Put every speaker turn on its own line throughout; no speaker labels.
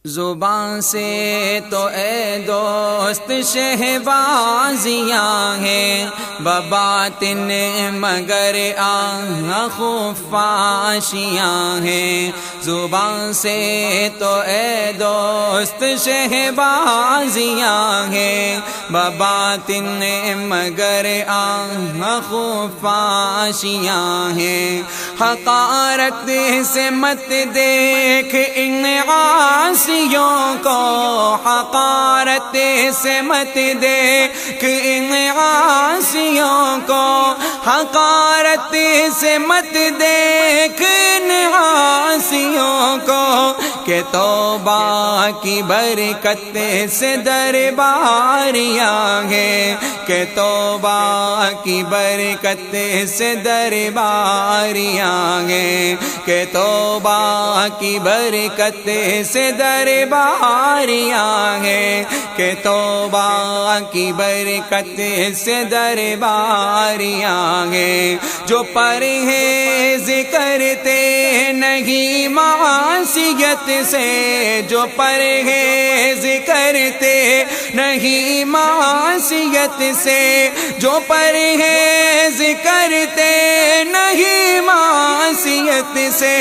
زبان سے تو اے دوست شہبازیاں ہیں بباطن مگر خفاشیاں ہیں۔ زبان سے تو اے دوست شہبازیاں ہیں بباطن مگر خفاشیاں ہیں۔ حقارت سے مت دیکھ ان عاصیوں کو، حقارت سے مت دیکھ ان عاصیوں کو، حقارت سے مت دیکھ ان عاصیوں کو، کہ توبہ کی برکت سے درباریاں ہیں، کہ توبہ کی برکت سے درباریاں ہیں، کہ توبہ کی برکت سے درباریاں ہیں، کہ توبہ کی برکت سے درباریاں ہیں۔ جو پرہیز کرتے نہیں معصیت سے، جو پرہیز کرتے نہیں معصیت سے، جو پرہیز کرتے نہیں معصیت سے،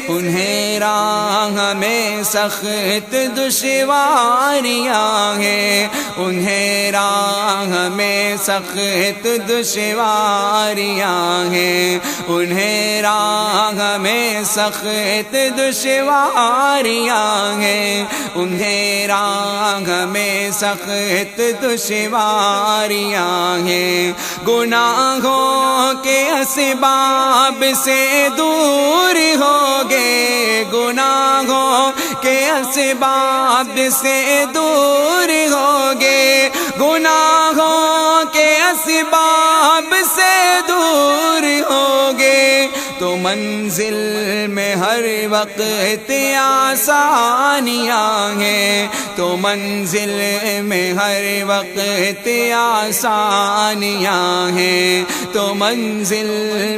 انہیں راہ میں سخت دشواریاں ہیں، انہیں راہ میں سخت دشواریاں ہیں، انہیں راہ میں سخت دشواریاں ہیں، انہیں راہ میں سخت دشواریاں ہیں۔ گناہوں کے اسباب سے دور ہوگے، گناہوں کے اسباب سے دور ہوگے، گناہوں کے اسباب سے دور ہوگے، تو منزل میں ہر وقت آسانیاں ہیں، تو منزل میں ہر وقت آسانیاں ہیں، تو منزل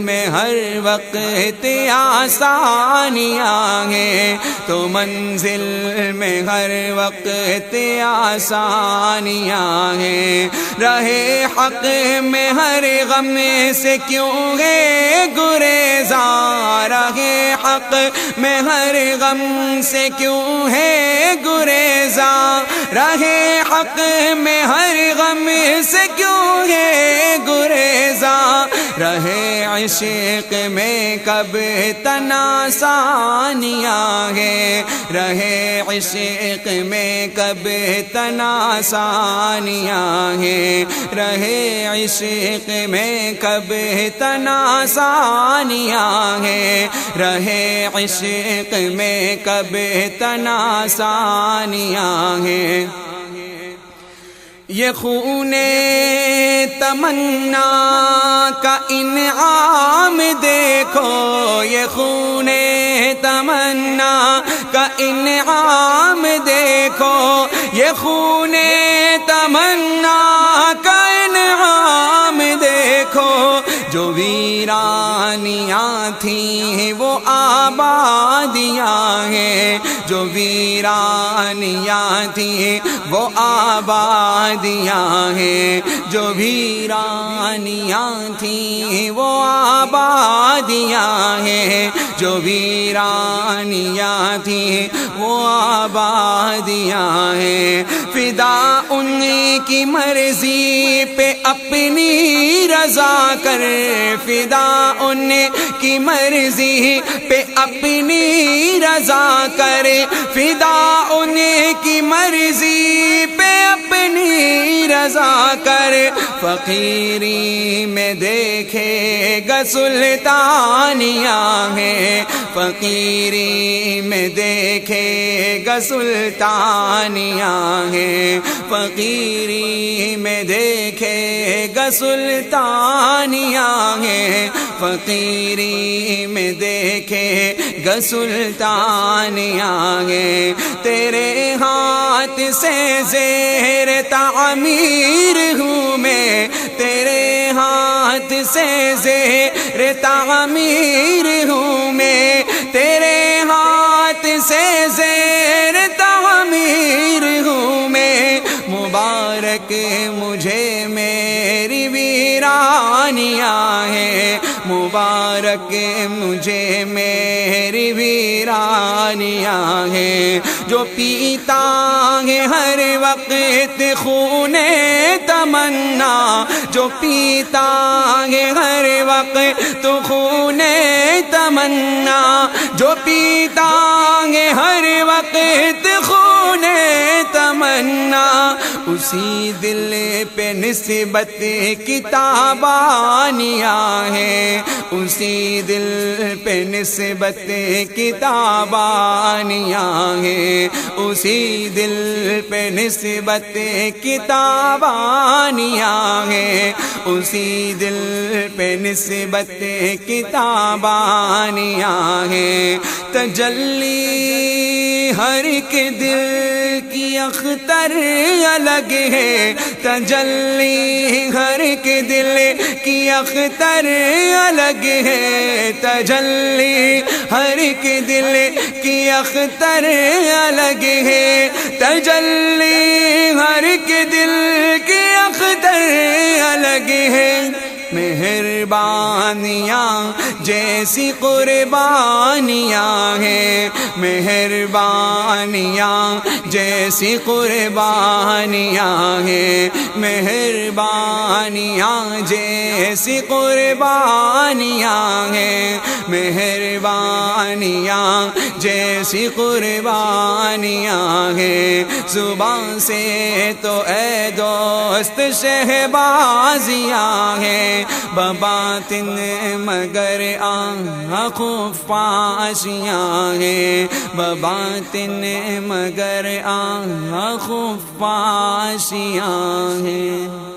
میں ہر وقت آسانیاں ہیں، تو منزل میں ہر وقت آسانیاں ہیں۔ رہے حق میں ہر غم سے کیوں ہے گریزاں، رہے حق میں ہر غم سے کیوں ہے گریزاں، رہے حق میں ہر غم سے کیوں ہے گریزاں، رہے عشق میں کب تناسانیاں ہیں، رہے عشق میں کب تناسانیاں ہیں، رہے عشق میں کب تناسانیاں ہیں، رہے عشق میں کب تناسانیاں ہیں۔ یہ خون تمنا کا انعام دیکھو، یہ خون تمنا کا انعام دیکھو، یہ خون تمنا کا انعام دیکھو، جو ویرانیاں تھیں وہ آبادیاں ہیں، جو ویرانیاں تھیں وہ آبادیاں ہیں، جو ویرانیاں تھیں وہ آبادیاں ہیں، جو ویرانیاں تھیں وہ آبادیاں ہیں۔ فدا ان کی مرضی پہ اپنی رضا کر، فدا ان کی مرضی پہ اپنی رضا کر، فدا ان کی مرضی پہ اپنی رضا کر، فقیری میں دیکھے گا سلطانیاں ہیں، فقیری میں دیکھے گا سلطانیاں ہیں، فقیری میں دیکھے گا سلطانیاں ہیں، فقیری میں دیکھے گا سلطانیاں ہیں۔ تیرے ہاتھ سے زیر تعمیر ہوں میں، تیرے ہاتھ سے زیر تعمیر ہوں میں، تیرے ہاتھ سے زیر تعمیر مجھے میری ویرانیاں ہیں، مبارک مجھے میری ویرانیاں ہیں، جو پیتا ہے ہر وقت خون تمنا، جو پیتا ہے ہر وقت خون تمنا، جو پیتا ہے ہر وقت خون تمنا، اسی دل پہ نسبت کتابانیاں ہیں، اسی دل پہ نسبت کتابانیاں ہیں، اسی دل پہ نسبت کتابانیاں ہیں، اسی دل پہ نسبت کتابانیاں ہیں، تجلی ہر ایک دل کی اختر الگ ہے، تجلی ہر ایک دل کی اختر الگ ہے، تجلی ہر ایک دل کی اختر الگ ہے، تجلی ہر ایک دل کی اختر الگ ہے، مہربانیاں جیسی قربانیاں ہیں، مہربانیاں جیسی قربانیاں ہیں، مہربانیاں جیسی قربانیاں ہیں، مہربانیاں جیسی قربانیاں ہیں، زبان سے تو اے دوست شہبازیاں ہیں، بباطن مگر آنکھوں فاشیاں ہیں، بباطن مگر آنکھوں فاشیاں ہیں۔